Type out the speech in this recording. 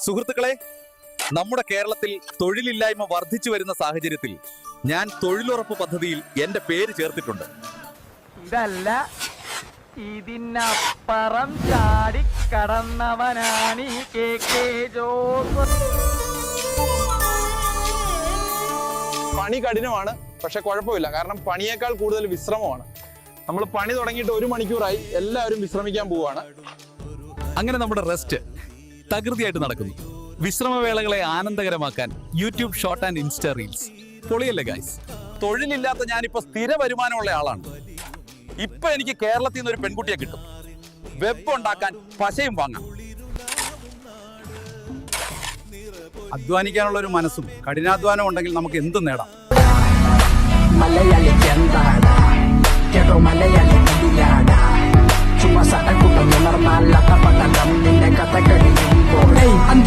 സുഹൃത്തുക്കളെ, നമ്മുടെ കേരളത്തിൽ തൊഴിലില്ലായ്മ വർദ്ധിച്ചു വരുന്ന സാഹചര്യത്തിൽ ഞാൻ തൊഴിലുറപ്പ് പദ്ധതിയിൽ എന്റെ പേര് ചേർത്തിട്ടുണ്ട്. ഇതല്ല, ഇതിനപ്പുറം ചാടി കടന്നവനാണ് KK ജോസ്. പണി കഠിനമാണ്, പക്ഷെ കുഴപ്പമില്ല. കാരണം പണിയേക്കാൾ കൂടുതൽ വിശ്രമമാണ്. നമ്മൾ പണി തുടങ്ങിയിട്ട് 1 മണിക്കൂറായി, എല്ലാവരും വിശ്രമിക്കാൻ പോവുകയാണ്. അങ്ങനെ നമ്മുടെ റെസ്റ്റ് തകൃതിയായിട്ട് നടക്കുന്നു. വിശ്രമവേളകളെ ആനന്ദകരമാക്കാൻ YouTube short and insta reels പൊളിയല്ലേ ഗൈസ്? തൊഴിലില്ലാത്ത ഞാനിപ്പോ സ്ഥിര വരുമാനമുള്ള ആളാണ്. ഇപ്പൊ എനിക്ക് കേരളത്തിൽ നിന്ന് ഒരു പെൺകുട്ടിയെ കിട്ടും. വെബ് ഉണ്ടാക്കാൻ പശയും വാങ്ങാം. അധ്വാനിക്കാനുള്ള ഒരു മനസ്സും കഠിനാധ്വാനം ഉണ്ടെങ്കിൽ നമുക്ക് എന്തും നേടാം. Cuma saat ku normal, lah tak pandang, minta kata kau